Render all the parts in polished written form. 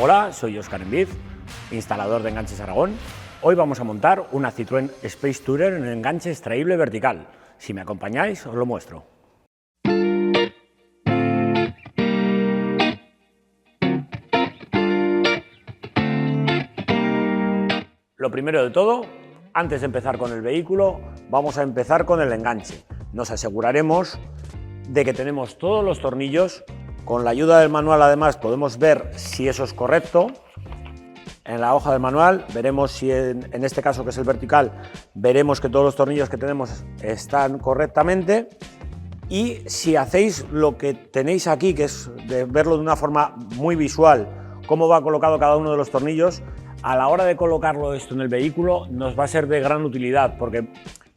Hola, soy Óscar Enviz, instalador de Enganches Aragón. Hoy vamos a montar una Citroën Space Tourer en enganche extraíble vertical. Si me acompañáis, os lo muestro. Lo primero de todo, antes de empezar con el vehículo, vamos a empezar con el enganche. Nos aseguraremos de que tenemos todos los tornillos. Con la ayuda del manual, además, podemos ver si eso es correcto. En la hoja del manual veremos si en este caso, que es el vertical, veremos que todos los tornillos que tenemos están correctamente. Y si hacéis lo que tenéis aquí, que es de verlo de una forma muy visual, cómo va colocado cada uno de los tornillos, a la hora de colocarlo esto en el vehículo nos va a ser de gran utilidad, porque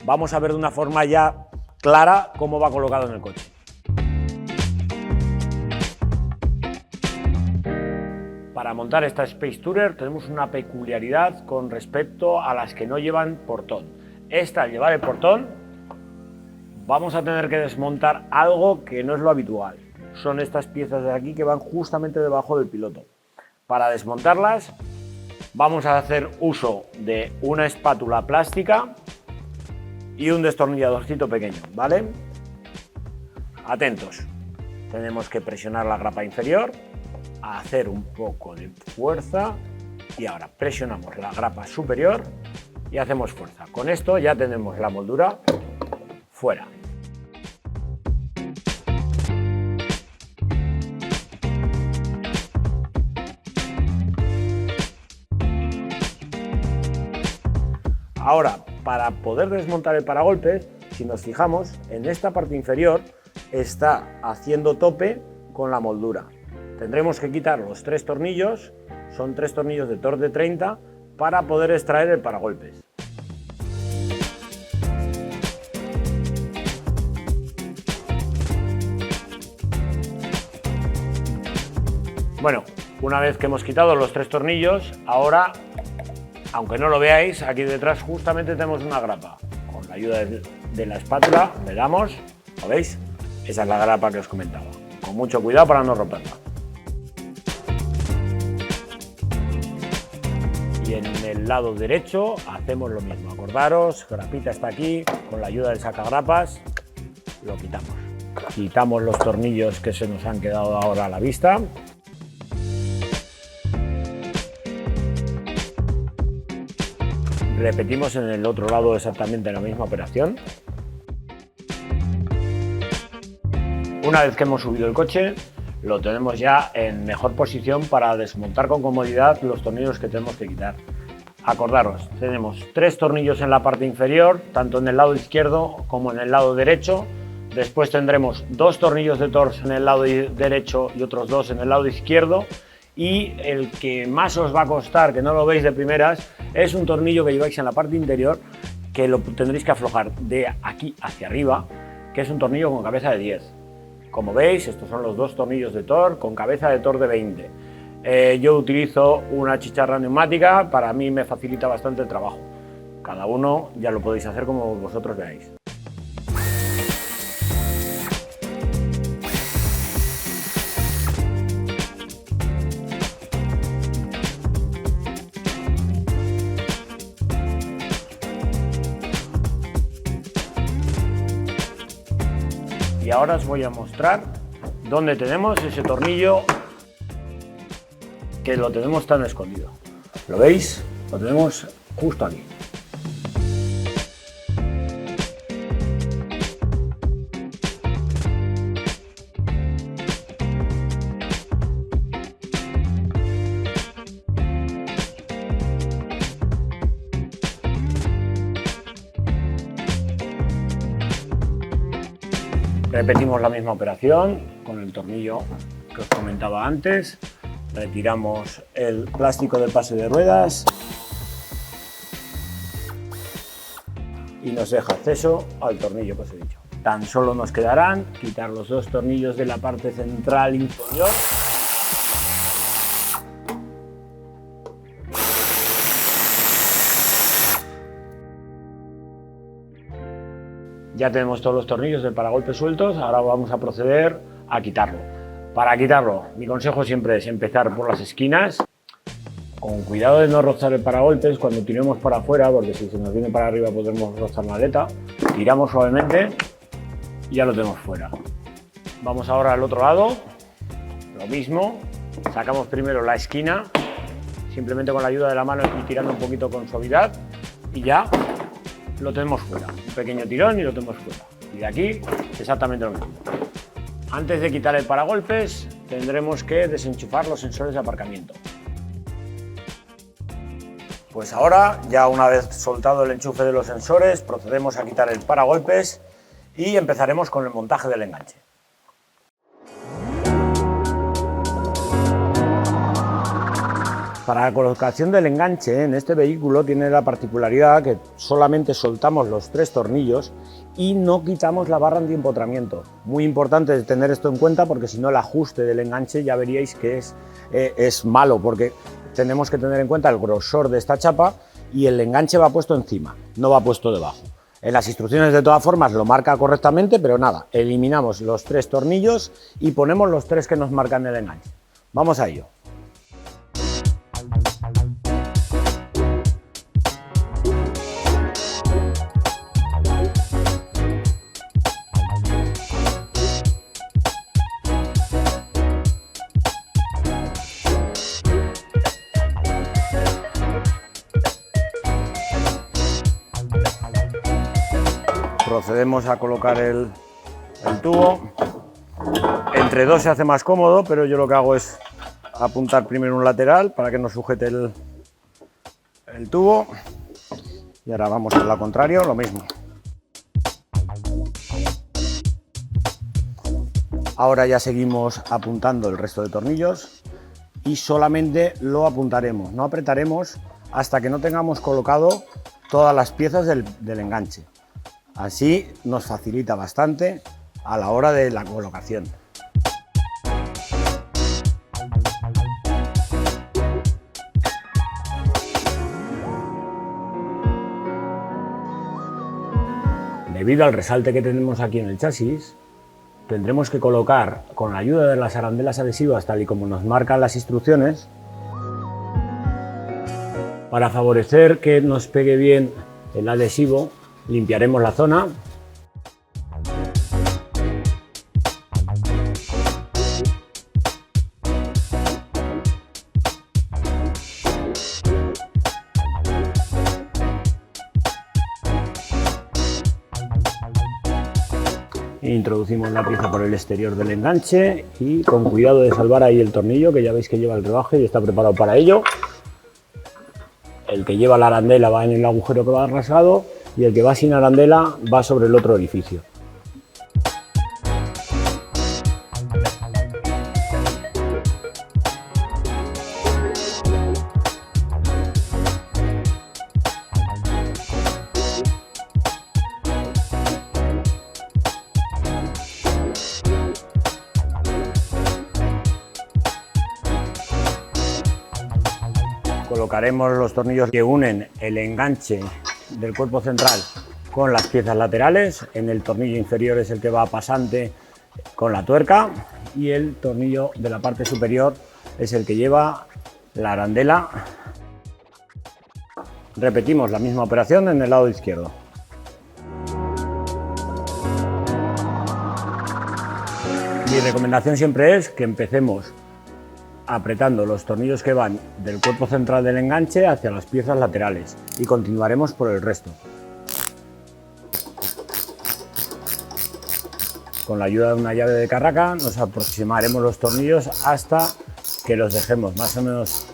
vamos a ver de una forma ya clara cómo va colocado en el coche. Para montar esta Space Tourer tenemos una peculiaridad con respecto a las que no llevan portón. Esta, al llevar el portón, vamos a tener que desmontar algo que no es lo habitual. Son estas piezas de aquí que van justamente debajo del piloto. Para desmontarlas vamos a hacer uso de una espátula plástica y un destornilladorcito pequeño, ¿vale? Atentos. Tenemos que presionar la grapa inferior, hacer un poco de fuerza y ahora presionamos la grapa superior y hacemos fuerza. Con esto ya tenemos la moldura fuera. Ahora, para poder desmontar el paragolpes, si nos fijamos, en esta parte inferior está haciendo tope con la moldura. Tendremos que quitar los 3 tornillos, son 3 tornillos de Torx de 30, para poder extraer el paragolpes. Bueno, una vez que hemos quitado los 3 tornillos, ahora, aunque no lo veáis, aquí detrás justamente tenemos una grapa. Con la ayuda de la espátula le damos, ¿lo veis? Esa es la grapa que os comentaba. Con mucho cuidado para no romperla. Y en el lado derecho hacemos lo mismo. Acordaros, grapita está aquí, con la ayuda del sacagrapas lo quitamos. Quitamos los tornillos que se nos han quedado ahora a la vista. Repetimos en el otro lado exactamente la misma operación. Una vez que hemos subido el coche, lo tenemos ya en mejor posición para desmontar con comodidad los tornillos que tenemos que quitar. Acordaros, tenemos 3 tornillos en la parte inferior, tanto en el lado izquierdo como en el lado derecho. Después tendremos 2 tornillos de Torx en el lado derecho y otros 2 en el lado izquierdo. Y el que más os va a costar, que no lo veis de primeras, es un tornillo que lleváis en la parte interior, que lo tendréis que aflojar de aquí hacia arriba, que es un tornillo con cabeza de 10. Como veis, estos son los 2 tornillos de Torx con cabeza de Torx de 20. Yo utilizo una chicharra neumática, para mí me facilita bastante el trabajo. Cada uno ya lo podéis hacer como vosotros veáis. Y ahora os voy a mostrar dónde tenemos ese tornillo que lo tenemos tan escondido. ¿Lo veis? Lo tenemos justo aquí. Repetimos la misma operación con el tornillo que os comentaba antes. Retiramos el plástico del pase de ruedas y nos deja acceso al tornillo que os he dicho. Tan solo nos quedarán quitar los 2 tornillos de la parte central inferior . Ya tenemos todos los tornillos del paragolpes sueltos, ahora vamos a proceder a quitarlo. Para quitarlo, mi consejo siempre es empezar por las esquinas Con cuidado de no rozar el paragolpes cuando tiremos para afuera, porque si se nos viene para arriba podremos rozar la aleta. Tiramos suavemente y ya lo tenemos fuera. Vamos ahora al otro lado, lo mismo, sacamos primero la esquina, simplemente con la ayuda de la mano y tirando un poquito con suavidad y ya lo tenemos fuera. Un pequeño tirón y lo tenemos fuera. Y de aquí exactamente lo mismo. Antes de quitar el paragolpes tendremos que desenchufar los sensores de aparcamiento. Pues ahora, ya una vez soltado el enchufe de los sensores, procedemos a quitar el paragolpes y empezaremos con el montaje del enganche. Para la colocación del enganche en este vehículo tiene la particularidad que solamente soltamos los 3 tornillos y no quitamos la barra antiempotramiento. Muy importante tener esto en cuenta porque si no el ajuste del enganche ya veríais que es malo, porque tenemos que tener en cuenta el grosor de esta chapa y el enganche va puesto encima, no va puesto debajo. En las instrucciones de todas formas lo marca correctamente, pero nada, eliminamos los 3 tornillos y ponemos los 3 que nos marcan el enganche. Vamos a ello. Procedemos a colocar el tubo. Entre 2 se hace más cómodo, pero yo lo que hago es apuntar primero un lateral para que nos sujete el tubo. Y ahora vamos al lado contrario, lo mismo. Ahora ya seguimos apuntando el resto de tornillos y solamente lo apuntaremos, no apretaremos hasta que no tengamos colocado todas las piezas del enganche. Así nos facilita bastante a la hora de la colocación. Debido al resalte que tenemos aquí en el chasis, tendremos que colocar con la ayuda de las arandelas adhesivas, tal y como nos marcan las instrucciones, para favorecer que nos pegue bien el adhesivo. Limpiaremos la zona. Introducimos la pieza por el exterior del enganche y con cuidado de salvar ahí el tornillo, que ya veis que lleva el rebaje y está preparado para ello. El que lleva la arandela va en el agujero que va rasgado y el que va sin arandela va sobre el otro orificio. Colocaremos los tornillos que unen el enganche del cuerpo central con las piezas laterales. En el tornillo inferior es el que va pasante con la tuerca y el tornillo de la parte superior es el que lleva la arandela. Repetimos la misma operación en el lado izquierdo. Mi recomendación siempre es que empecemos apretando los tornillos que van del cuerpo central del enganche hacia las piezas laterales y continuaremos por el resto. Con la ayuda de una llave de carraca nos aproximaremos los tornillos hasta que los dejemos más o menos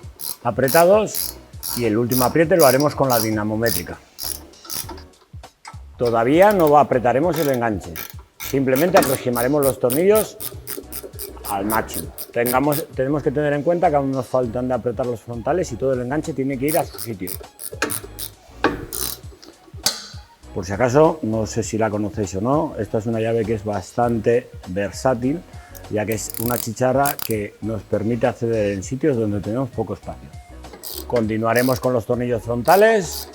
apretados y el último apriete lo haremos con la dinamométrica. Todavía no apretaremos el enganche, simplemente aproximaremos los tornillos al máximo. Tenemos que tener en cuenta que aún nos faltan de apretar los frontales y todo el enganche tiene que ir a su sitio. Por si acaso, no sé si la conocéis o no, esta es una llave que es bastante versátil, ya que es una chicharra que nos permite acceder en sitios donde tenemos poco espacio. Continuaremos con los tornillos frontales.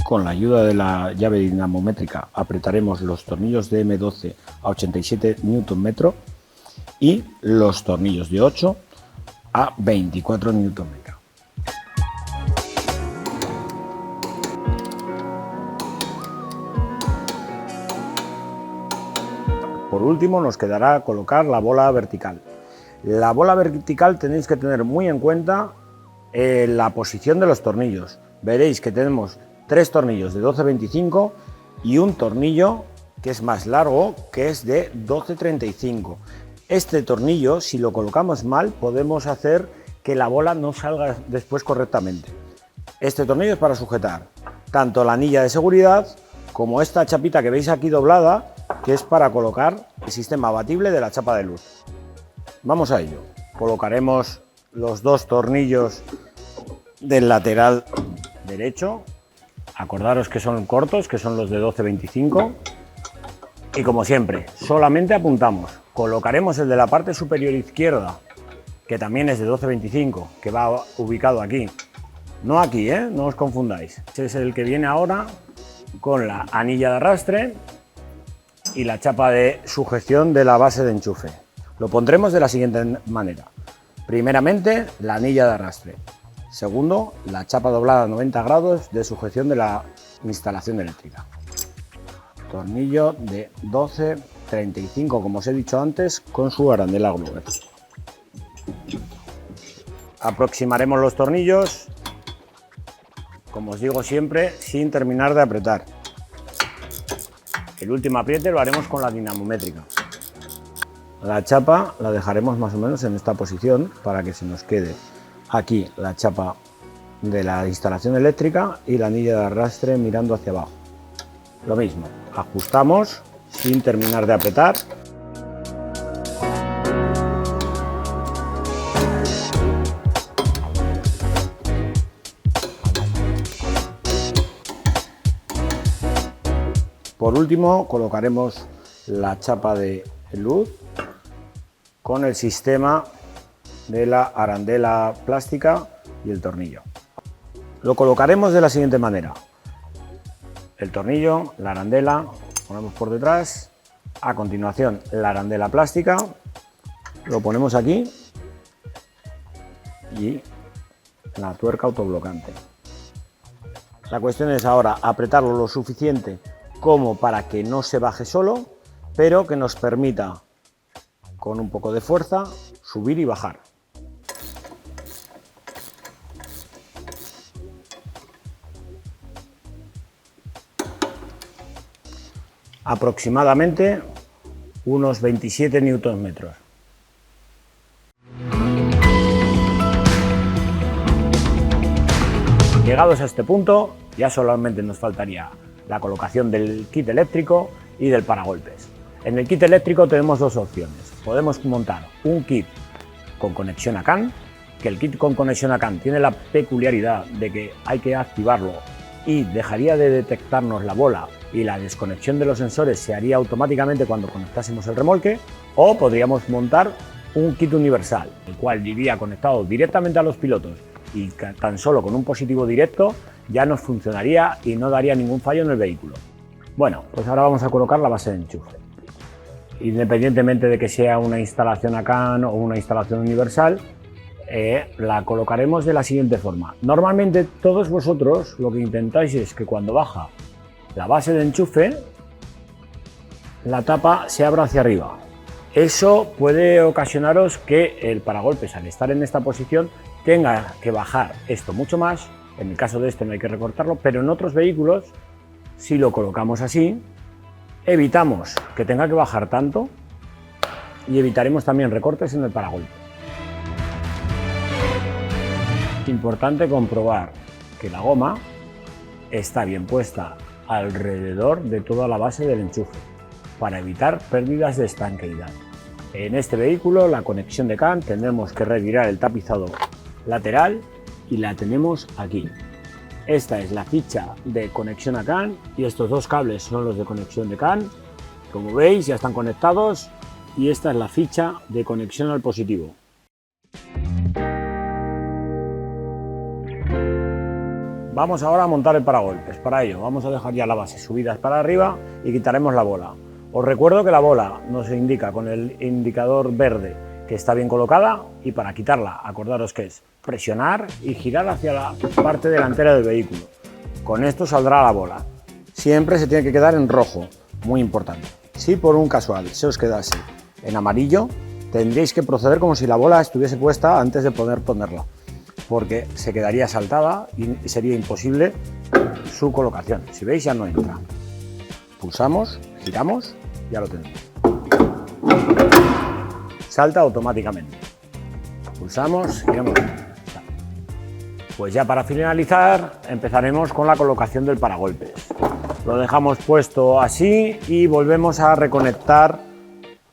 con la ayuda de la llave dinamométrica apretaremos los tornillos de M12 a 87 Nm y los tornillos de 8 a 24 Nm. Por último nos quedará colocar la bola vertical. La bola vertical tenéis que tener muy en cuenta la posición de los tornillos. Veréis que tenemos 3 tornillos de 12-25 y un tornillo que es más largo, que es de 12-35. Este tornillo, si lo colocamos mal, podemos hacer que la bola no salga después correctamente. Este tornillo es para sujetar tanto la anilla de seguridad como esta chapita que veis aquí doblada, que es para colocar el sistema abatible de la chapa de luz. Vamos a ello. Colocaremos los 2 tornillos del lateral derecho. Acordaros que son cortos, que son los de 12-25. Y como siempre, solamente apuntamos. Colocaremos el de la parte superior izquierda, que también es de 12-25, que va ubicado aquí. No aquí, no os confundáis. Este es el que viene ahora con la anilla de arrastre y la chapa de sujeción de la base de enchufe. Lo pondremos de la siguiente manera. Primeramente, la anilla de arrastre. Segundo, la chapa doblada a 90 grados de sujeción de la instalación eléctrica. Tornillo de 12-35, como os he dicho antes, con su arandela Glover. Aproximaremos los tornillos, como os digo siempre, sin terminar de apretar. El último apriete lo haremos con la dinamométrica. La chapa la dejaremos más o menos en esta posición para que se nos quede aquí la chapa de la instalación eléctrica y la anilla de arrastre mirando hacia abajo. Lo mismo, ajustamos sin terminar de apretar. Por último, colocaremos la chapa de luz con el sistema de la arandela plástica y el tornillo. Lo colocaremos de la siguiente manera. El tornillo, la arandela, ponemos por detrás. A continuación, la arandela plástica, lo ponemos aquí y la tuerca autoblocante. La cuestión es ahora apretarlo lo suficiente como para que no se baje solo, pero que nos permita, con un poco de fuerza, subir y bajar. Aproximadamente unos 27 Nm. Llegados a este punto, ya solamente nos faltaría la colocación del kit eléctrico y del paragolpes. En el kit eléctrico tenemos 2 opciones. Podemos montar un kit con conexión a CAN, que el kit con conexión a CAN tiene la peculiaridad de que hay que activarlo y dejaría de detectarnos la bola y la desconexión de los sensores se haría automáticamente cuando conectásemos el remolque, o podríamos montar un kit universal, el cual iría conectado directamente a los pilotos y tan solo con un positivo directo ya nos funcionaría y no daría ningún fallo en el vehículo. Bueno, pues ahora vamos a colocar la base de enchufe. Independientemente de que sea una instalación a CAN o una instalación universal, la colocaremos de la siguiente forma. Normalmente todos vosotros lo que intentáis es que cuando baja la base de enchufe, la tapa se abra hacia arriba. Eso puede ocasionaros que el paragolpes, al estar en esta posición, tenga que bajar esto mucho más. En el caso de este no hay que recortarlo, pero en otros vehículos, si lo colocamos así, evitamos que tenga que bajar tanto y evitaremos también recortes en el paragolpe. Es importante comprobar que la goma está bien puesta alrededor de toda la base del enchufe para evitar pérdidas de estanqueidad. En este vehículo, la conexión de CAN, tendremos que retirar el tapizado lateral y la tenemos aquí. Esta es la ficha de conexión a CAN y estos 2 cables son los de conexión de CAN. Como veis, ya están conectados y esta es la ficha de conexión al positivo. Vamos ahora a montar el paragolpes. Para ello vamos a dejar ya la base subidas para arriba y quitaremos la bola. Os recuerdo que la bola nos indica con el indicador verde que está bien colocada, y para quitarla acordaros que es presionar y girar hacia la parte delantera del vehículo. Con esto saldrá la bola. Siempre se tiene que quedar en rojo, muy importante. Si por un casual se os quedase en amarillo, tendréis que proceder como si la bola estuviese puesta antes de poder ponerla, porque se quedaría saltada y sería imposible su colocación. Si veis, ya no entra. Pulsamos, giramos, ya lo tenemos. Salta automáticamente. Pulsamos, giramos. Pues ya para finalizar empezaremos con la colocación del paragolpes. Lo dejamos puesto así y volvemos a reconectar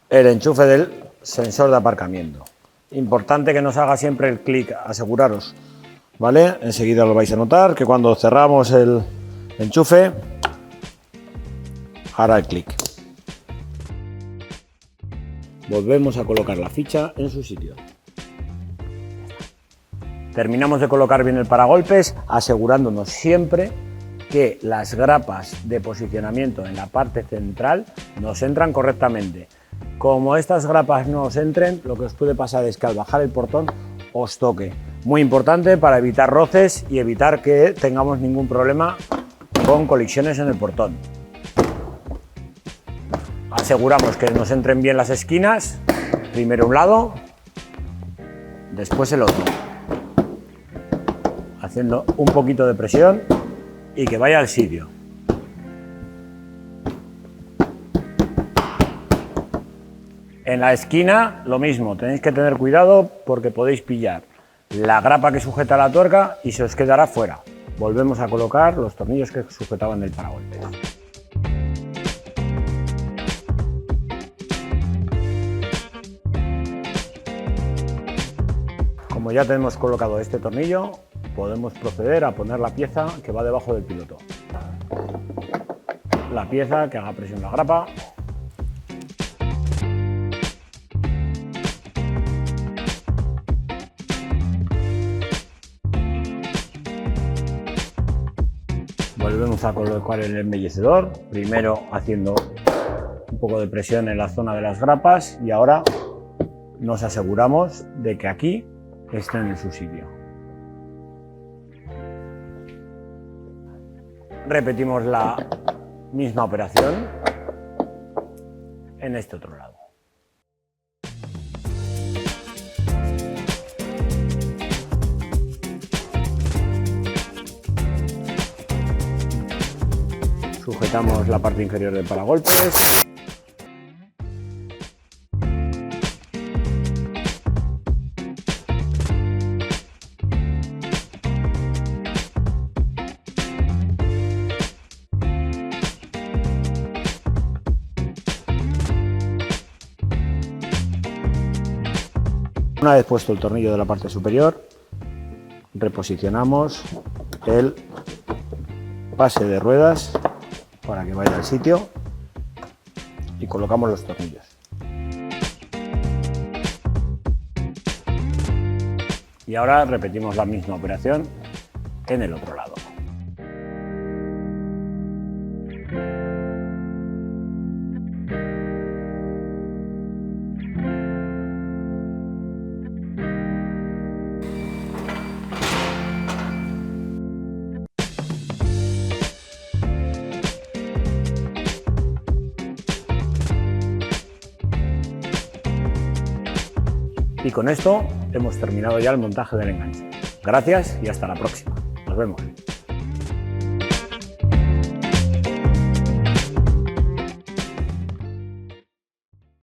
el enchufe del sensor de aparcamiento. Importante que nos haga siempre el clic, aseguraros, ¿vale? Enseguida lo vais a notar que cuando cerramos el enchufe hará el clic. Volvemos a colocar la ficha en su sitio. Terminamos de colocar bien el paragolpes, asegurándonos siempre que las grapas de posicionamiento en la parte central nos entran correctamente. Como estas grapas no os entren, lo que os puede pasar es que al bajar el portón os toque. Muy importante para evitar roces y evitar que tengamos ningún problema con colisiones en el portón. Aseguramos que nos entren bien las esquinas, primero un lado, después el otro, haciendo un poquito de presión y que vaya al sitio. En la esquina lo mismo, tenéis que tener cuidado porque podéis pillar la grapa que sujeta la tuerca y se os quedará fuera. Volvemos a colocar los tornillos que sujetaban el paragolpes. Como ya tenemos colocado este tornillo, podemos proceder a poner la pieza que va debajo del piloto. La pieza que haga presión la grapa. Volvemos a colocar el embellecedor, primero haciendo un poco de presión en la zona de las grapas y ahora nos aseguramos de que aquí estén en su sitio. Repetimos la misma operación en este otro lado. Sujetamos la parte inferior del paragolpes. Una vez puesto el tornillo de la parte superior, reposicionamos el pase de ruedas para que vaya al sitio y colocamos los tornillos. Y ahora repetimos la misma operación en el otro lado. Y con esto hemos terminado ya el montaje del enganche. Gracias y hasta la próxima. Nos vemos.